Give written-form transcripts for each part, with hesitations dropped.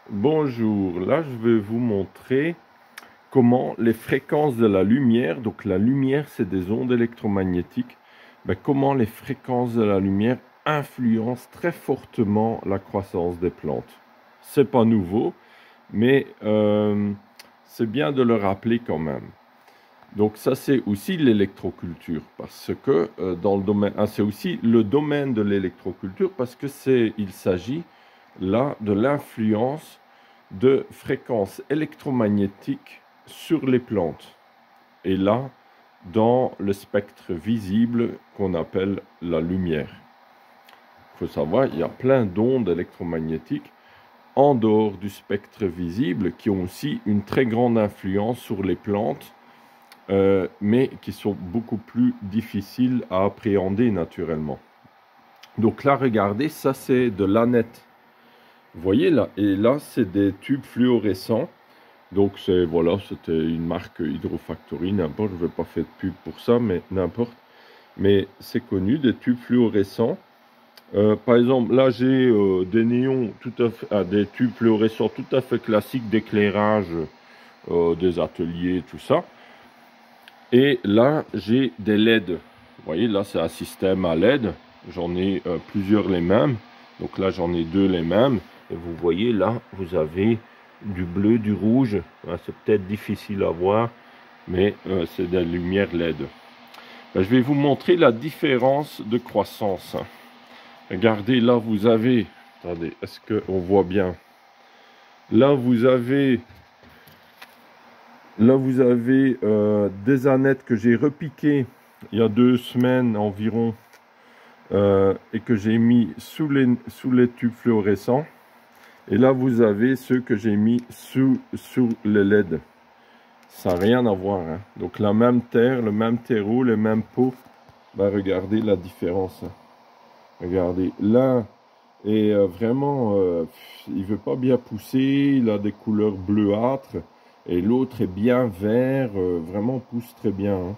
Bonjour, là je vais vous montrer comment les fréquences de la lumière, donc la lumière c'est des ondes électromagnétiques, comment les fréquences de la lumière influencent très fortement la croissance des plantes. C'est pas nouveau, mais c'est bien de le rappeler quand même. Donc ça c'est aussi l'électroculture, parce que dans le domaine, c'est aussi le domaine de l'électroculture, parce que il s'agit là de l'influence de fréquences électromagnétiques sur les plantes. Et là, dans le spectre visible qu'on appelle la lumière. Il faut savoir, il y a plein d'ondes électromagnétiques en dehors du spectre visible qui ont aussi une très grande influence sur les plantes, mais qui sont beaucoup plus difficiles à appréhender naturellement. Donc là, regardez, ça c'est de l'ANET. Vous voyez là, et là c'est des tubes fluorescents. Donc voilà, c'était une marque Hydrofactory, n'importe, je ne vais pas faire de pub pour ça, mais n'importe. Mais c'est connu, des tubes fluorescents. Par exemple, là j'ai des néons tout à fait, des tubes fluorescents tout à fait classiques d'éclairage des ateliers, tout ça. Et là j'ai des LED. Vous voyez, là c'est un système à LED. J'en ai plusieurs les mêmes. Donc là j'en ai deux les mêmes. Et vous voyez là, vous avez du bleu, du rouge. C'est peut-être difficile à voir, mais c'est de la lumière LED. Je vais vous montrer la différence de croissance. Regardez, là vous avez, attendez, est-ce qu'on voit bien? Là vous avez des anettes que j'ai repiquées il y a 2 semaines environ et que j'ai mis sous les tubes fluorescents. Et là, vous avez ceux que j'ai mis sous les LED. Ça n'a rien à voir. Hein. Donc, la même terre, le même terreau, les mêmes pots. Regardez la différence. Regardez, l'un est vraiment... il ne veut pas bien pousser. Il a des couleurs bleuâtres. Et l'autre est bien vert. Vraiment pousse très bien. Hein.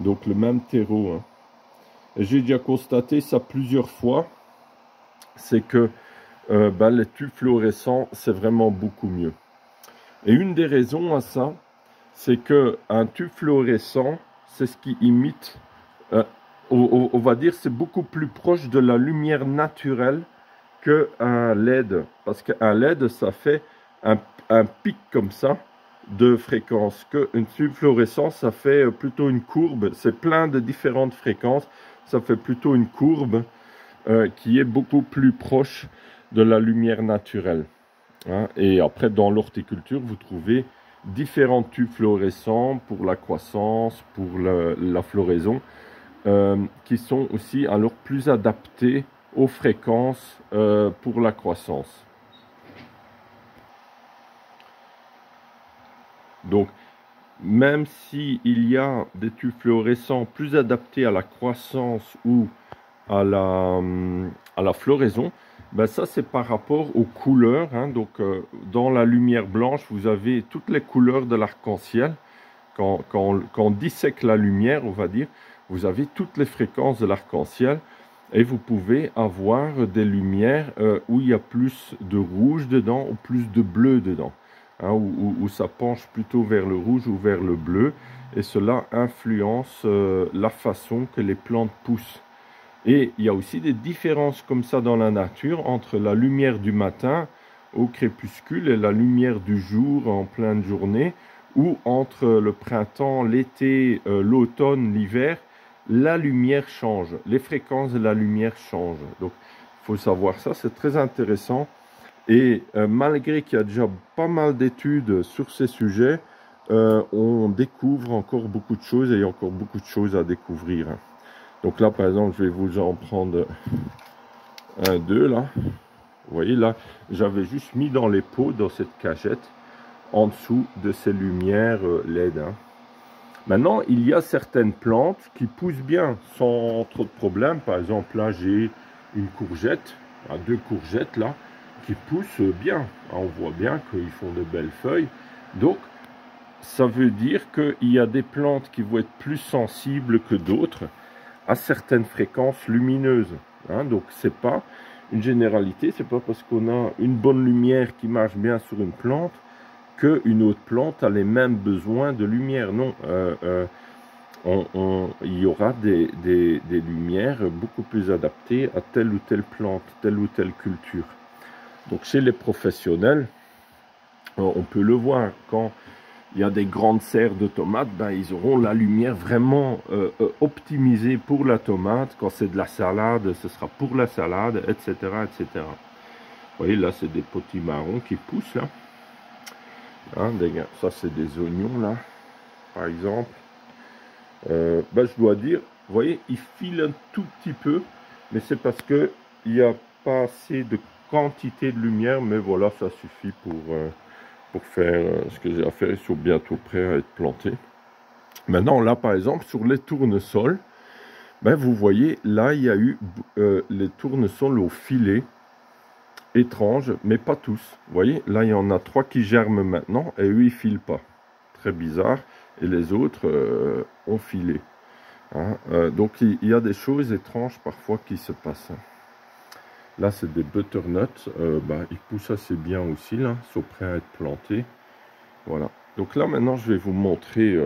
Donc, le même terreau. Hein. J'ai déjà constaté ça plusieurs fois. C'est que les tubes fluorescents, c'est vraiment beaucoup mieux. Et une des raisons à ça, c'est qu'un tube fluorescent, c'est ce qui imite, on va dire, c'est beaucoup plus proche de la lumière naturelle qu'un LED. Parce qu'un LED, ça fait un pic comme ça de fréquence. Qu'un tube fluorescent, ça fait plutôt une courbe. C'est plein de différentes fréquences. Ça fait plutôt une courbe qui est beaucoup plus proche de la lumière naturelle. Hein. Et après, dans l'horticulture, vous trouvez différents tubes fluorescents pour la croissance, pour la floraison, qui sont aussi alors plus adaptés aux fréquences pour la croissance. Donc, même s'il y a des tubes fluorescents plus adaptés à la croissance ou à la floraison, ça c'est par rapport aux couleurs. Hein. Donc dans la lumière blanche, vous avez toutes les couleurs de l'arc-en-ciel. Quand on dissèque la lumière, on va dire, vous avez toutes les fréquences de l'arc-en-ciel. Et vous pouvez avoir des lumières où il y a plus de rouge dedans ou plus de bleu dedans. Hein, où ça penche plutôt vers le rouge ou vers le bleu. Et cela influence la façon que les plantes poussent. Et il y a aussi des différences comme ça dans la nature entre la lumière du matin au crépuscule et la lumière du jour en pleine journée, ou entre le printemps, l'été, l'automne, l'hiver, la lumière change, les fréquences de la lumière changent. Donc il faut savoir ça, c'est très intéressant. Et malgré qu'il y a déjà pas mal d'études sur ces sujets, on découvre encore beaucoup de choses et il y a encore beaucoup de choses à découvrir. Donc là, par exemple, je vais vous en prendre un, deux, là. Vous voyez, là, j'avais juste mis dans les pots, dans cette cachette, en dessous de ces lumières LED. Hein. Maintenant, il y a certaines plantes qui poussent bien, sans trop de problèmes. Par exemple, là, j'ai une courgette, 2 courgettes, là, qui poussent bien. On voit bien qu'ils font de belles feuilles. Donc, ça veut dire qu'il y a des plantes qui vont être plus sensibles que d'autres à certaines fréquences lumineuses. Hein, donc c'est pas une généralité. C'est pas parce qu'on a une bonne lumière qui marche bien sur une plante qu'une autre plante a les mêmes besoins de lumière. Non, il y aura des lumières beaucoup plus adaptées à telle ou telle plante, telle ou telle culture. Donc chez les professionnels, on peut le voir, quand il y a des grandes serres de tomates, ben, ils auront la lumière vraiment optimisée pour la tomate. Quand c'est de la salade, ce sera pour la salade, etc., etc. Vous voyez, là, c'est des potimarrons qui poussent, là. Hein, ça, c'est des oignons, là, par exemple. Ben, je dois dire, vous voyez, il file un tout petit peu, mais c'est parce qu'il n'y a pas assez de quantité de lumière, mais voilà, ça suffit pour faire ce que j'ai à faire. Ils sont bientôt prêts à être plantés. Maintenant, là, par exemple, sur les tournesols, ben, vous voyez, là, il y a eu les tournesols au filet, étranges, mais pas tous. Vous voyez, là, il y en a 3 qui germent maintenant, et eux, ils filent pas. Très bizarre. Et les autres ont filé. Hein. Donc, il y a des choses étranges parfois qui se passent. Là, c'est des butternuts. Ben, ils poussent assez bien aussi, là. Ils sont prêts à être plantés. Voilà. Donc là, maintenant, je vais vous montrer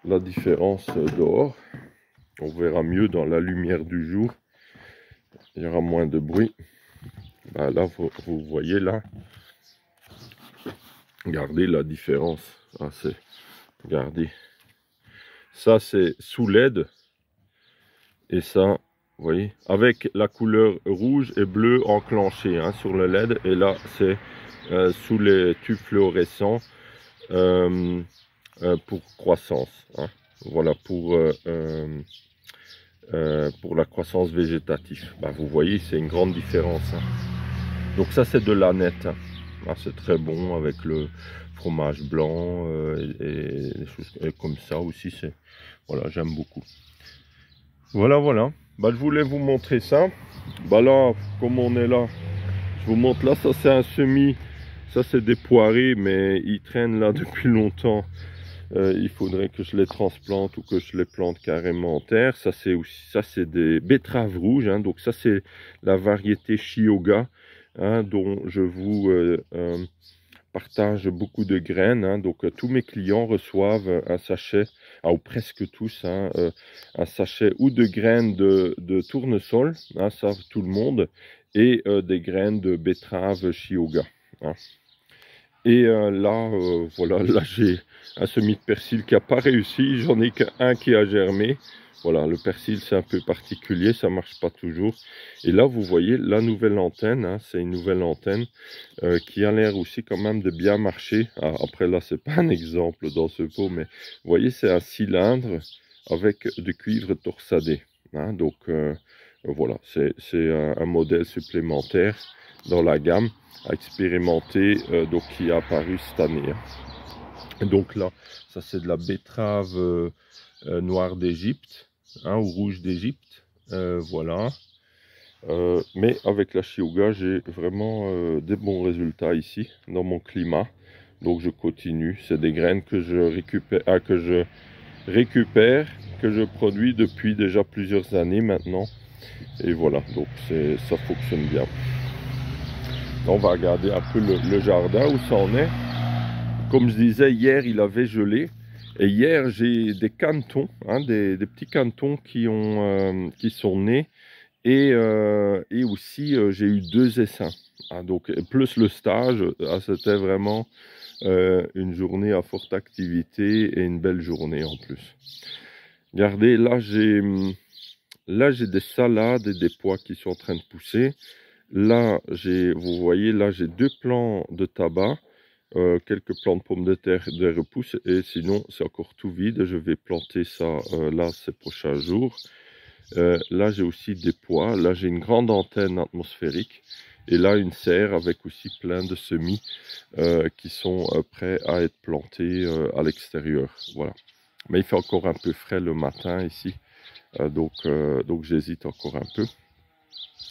la différence dehors. On verra mieux dans la lumière du jour. Il y aura moins de bruit. Ben là, vous voyez là. Regardez la différence. Ah, regardez. Ça, c'est sous LED. Et ça, vous voyez, avec la couleur rouge et bleue enclenchée hein, sur le LED. Et là, c'est sous les tubes fluorescents pour croissance. Hein. Voilà, pour la croissance végétative. Bah, vous voyez, c'est une grande différence. Hein. Donc ça, c'est de l'aneth. Hein. Ah, c'est très bon avec le fromage blanc et des choses comme ça aussi. Voilà, j'aime beaucoup. Voilà. Bah, je voulais vous montrer ça. Bah là, comme on est là, je vous montre là. Ça, c'est un semis. Ça, c'est des poirées, mais ils traînent là depuis longtemps. Il faudrait que je les transplante ou que je les plante carrément en terre. Ça c'est des betteraves rouges. Hein. Donc ça c'est la variété Chiyoga hein, dont je vous partage beaucoup de graines. Hein. Donc tous mes clients reçoivent un sachet, ou presque tous, hein, un sachet ou de graines de tournesol, hein, ça tout le monde, et des graines de betterave Chiyoga. Hein. Et là, voilà, là j'ai un semis de persil qui n'a pas réussi. J'en ai qu'un qui a germé. Voilà, le persil c'est un peu particulier, ça marche pas toujours. Et là, vous voyez la nouvelle antenne. Hein, c'est une nouvelle antenne qui a l'air aussi quand même de bien marcher. Ah, après là, c'est pas un exemple dans ce pot, mais vous voyez, c'est un cylindre avec du cuivre torsadé. Hein, donc voilà, c'est un modèle supplémentaire dans la gamme à expérimenter, donc qui est apparu cette année. Hein. Donc là, ça c'est de la betterave noire d'Égypte, hein, ou rouge d'Égypte, voilà. Mais avec la Chiyoga, j'ai vraiment des bons résultats ici, dans mon climat. Donc je continue. C'est des graines que je récupère, que je produis depuis déjà plusieurs années maintenant. Et voilà, donc ça fonctionne bien. On va regarder un peu le jardin, où ça en est. Comme je disais, hier, il avait gelé. Et hier, j'ai des canetons, hein, des petits canetons qui sont nés. Et aussi, j'ai eu 2 essaims. Hein, donc, plus le stage, c'était vraiment une journée à forte activité et une belle journée en plus. Regardez, là, j'ai des salades et des pois qui sont en train de pousser. Là, vous voyez, là, j'ai 2 plants de tabac, quelques plants de pommes de terre, des repousses, et sinon, c'est encore tout vide. Je vais planter ça là ces prochains jours. Là, j'ai aussi des pois. Là, j'ai une grande antenne atmosphérique. Et là, une serre avec aussi plein de semis qui sont prêts à être plantés à l'extérieur. Voilà. Mais il fait encore un peu frais le matin ici. Donc j'hésite encore un peu.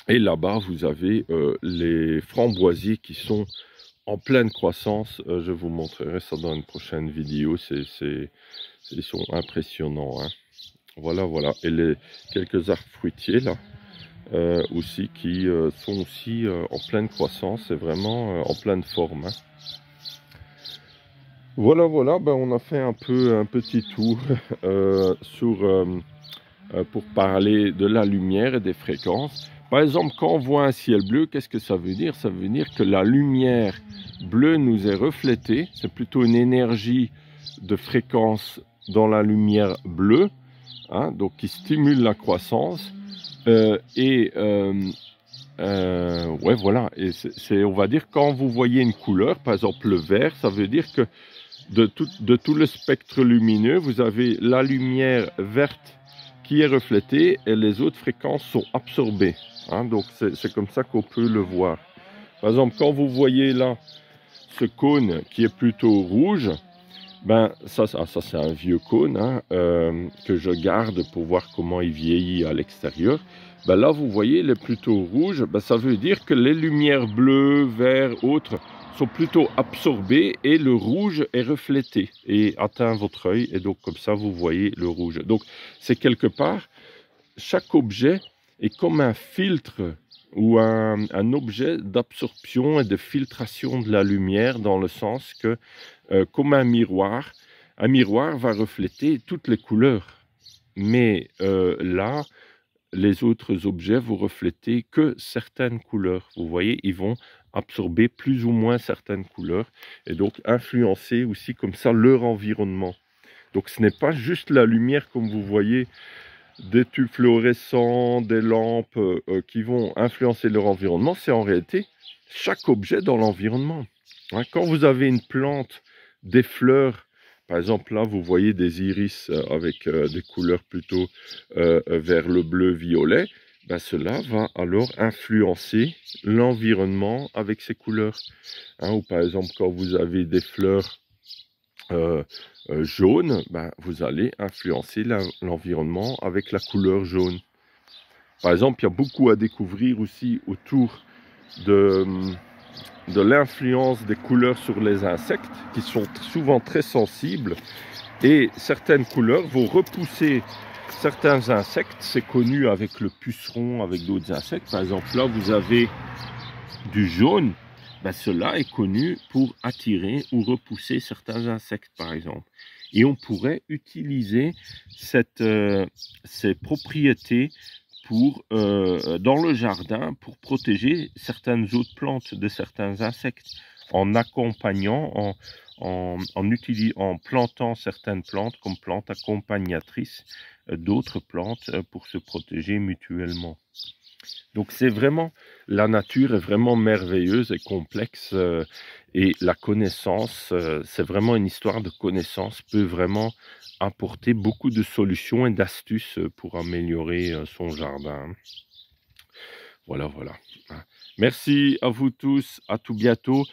Et là-bas, vous avez les framboisiers qui sont en pleine croissance. Je vous montrerai ça dans une prochaine vidéo. Ils sont impressionnants. Hein. Voilà. Et les quelques arbres fruitiers là. aussi qui sont aussi en pleine croissance et vraiment en pleine forme, hein. Voilà, voilà, ben on a fait un petit tour pour parler de la lumière et des fréquences. Par exemple, quand on voit un ciel bleu, qu'est-ce que ça veut dire? Ça veut dire que la lumière bleue nous est reflétée. C'est plutôt une énergie de fréquence dans la lumière bleue, hein, donc qui stimule la croissance. Ouais, voilà. Et on va dire, quand vous voyez une couleur, par exemple le vert, ça veut dire que de tout le spectre lumineux, vous avez la lumière verte qui est reflétée et les autres fréquences sont absorbées, hein. Donc c'est comme ça qu'on peut le voir. Par exemple, quand vous voyez là ce cône qui est plutôt rouge, ben ça c'est un vieux cône, hein, que je garde pour voir comment il vieillit à l'extérieur. Ben là vous voyez il est plutôt rouge, ben ça veut dire que les lumières bleues, vert, autres sont plutôt absorbées et le rouge est reflété et atteint votre œil, et donc comme ça vous voyez le rouge. Donc c'est quelque part, chaque objet est comme un filtre ou un objet d'absorption et de filtration de la lumière, dans le sens que comme un miroir va refléter toutes les couleurs, mais là les autres objets vous reflétez que certaines couleurs. Vous voyez, ils vont absorber plus ou moins certaines couleurs et donc influencer aussi comme ça leur environnement. Donc ce n'est pas juste la lumière comme vous voyez, des tubes fluorescents, des lampes qui vont influencer leur environnement, c'est en réalité chaque objet dans l'environnement, hein. Quand vous avez une plante, des fleurs, par exemple là vous voyez des iris avec des couleurs plutôt vers le bleu violet, ben cela va alors influencer l'environnement avec ces couleurs, hein. Ou par exemple quand vous avez des fleurs jaune, ben, vous allez influencer l'environnement avec la couleur jaune. Par exemple, il y a beaucoup à découvrir aussi autour de l'influence des couleurs sur les insectes, qui sont souvent très sensibles, et certaines couleurs vont repousser certains insectes. C'est connu avec le puceron, avec d'autres insectes. Par exemple, là, vous avez du jaune. Ben, cela est connu pour attirer ou repousser certains insectes, par exemple. Et on pourrait utiliser ces propriétés dans le jardin pour protéger certaines autres plantes de certains insectes, en accompagnant, en plantant certaines plantes comme plantes accompagnatrices d'autres plantes pour se protéger mutuellement. Donc c'est vraiment, la nature est vraiment merveilleuse et complexe, et la connaissance, c'est vraiment une histoire de connaissance, peut vraiment apporter beaucoup de solutions et d'astuces pour améliorer son jardin. Voilà, voilà. Merci à vous tous, à tout bientôt.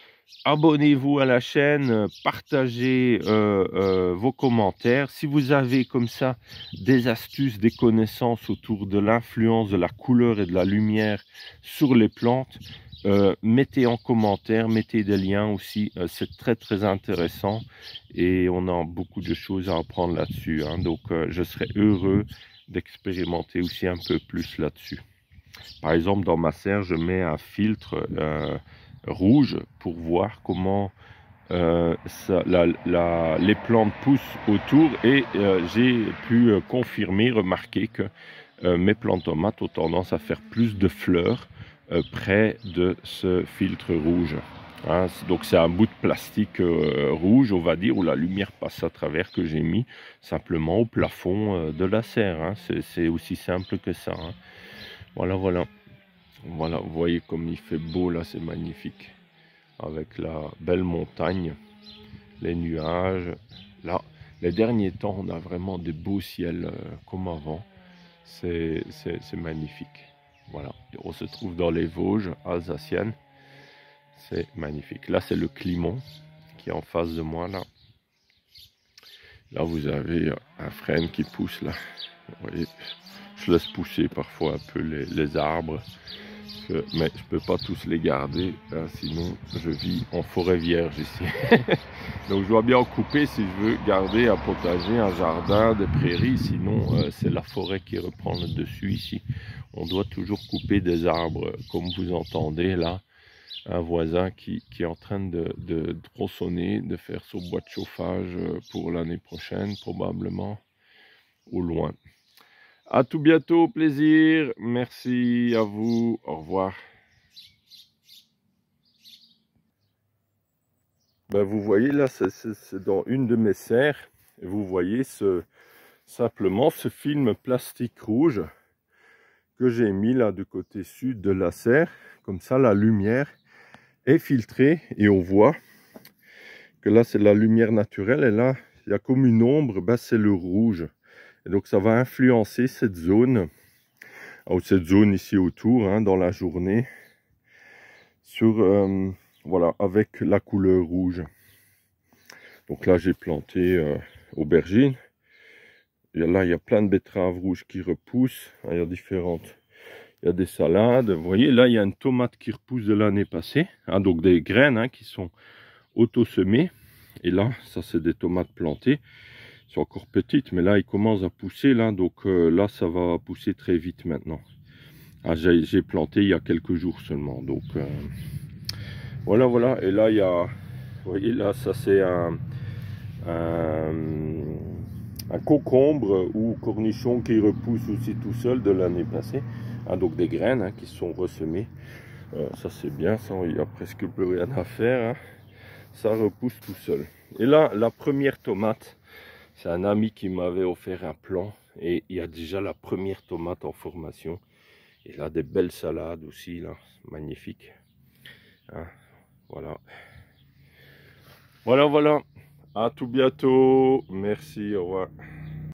Abonnez-vous à la chaîne, partagez vos commentaires. Si vous avez comme ça des astuces, des connaissances autour de l'influence de la couleur et de la lumière sur les plantes, mettez en commentaire, mettez des liens aussi. C'est très très intéressant et on a beaucoup de choses à apprendre là-dessus, hein. Donc je serais heureux d'expérimenter aussi un peu plus là-dessus. Par exemple, dans ma serre, je mets un filtre rouge pour voir comment les plantes poussent autour, et j'ai pu confirmer, remarquer que mes plantes tomates ont tendance à faire plus de fleurs près de ce filtre rouge, hein. Donc c'est un bout de plastique rouge, on va dire, où la lumière passe à travers, que j'ai mis simplement au plafond de la serre, hein. C'est aussi simple que ça, hein. Voilà, voilà. Voilà, vous voyez comme il fait beau là, c'est magnifique. Avec la belle montagne, les nuages. Là, les derniers temps, on a vraiment des beaux ciels comme avant. C'est magnifique. Voilà, on se trouve dans les Vosges alsaciennes. C'est magnifique. Là, c'est le Climont qui est en face de moi là. Là, vous avez un frêne qui pousse là. Vous voyez, je laisse pousser parfois un peu les arbres. Mais je peux pas tous les garder, hein, sinon je vis en forêt vierge ici. Donc je dois bien en couper si je veux garder un potager, un jardin, des prairies, sinon c'est la forêt qui reprend le dessus ici. On doit toujours couper des arbres, comme vous entendez là, un voisin qui est en train de tronçonner, de faire son bois de chauffage pour l'année prochaine probablement, au loin. À tout bientôt, au plaisir. Merci à vous. Au revoir. Ben, vous voyez là, c'est dans une de mes serres. Et vous voyez simplement ce film plastique rouge que j'ai mis là du côté sud de la serre. Comme ça, la lumière est filtrée et on voit que là, c'est la lumière naturelle. Et là, il y a comme une ombre, ben, c'est le rouge. Et donc, ça va influencer cette zone ici autour, hein, dans la journée, sur, voilà, avec la couleur rouge. Donc là, j'ai planté aubergines. Et là, il y a plein de betteraves rouges qui repoussent. Il y a différentes. Il y a des salades. Vous voyez, là, il y a une tomate qui repousse de l'année passée. Hein, donc des graines, hein, qui sont auto-semées. Et là, ça, c'est des tomates plantées. Elles sont encore petites, mais là, ils commencent à pousser. Là, donc là, ça va pousser très vite maintenant. Ah, j'ai planté il y a quelques jours seulement. Donc voilà, voilà. Et là, il y a... Vous voyez, là, ça, c'est un concombre ou cornichon qui repousse aussi tout seul de l'année passée. Hein, donc des graines, hein, qui sont ressemées. Ça c'est bien, ça, il n'y a presque plus rien à faire. Hein. Ça repousse tout seul. Et là, la première tomate, c'est un ami qui m'avait offert un plan. Et il y a déjà la première tomate en formation. Et là, des belles salades aussi, là, magnifiques. Hein, voilà. Voilà, voilà. À tout bientôt. Merci, au revoir.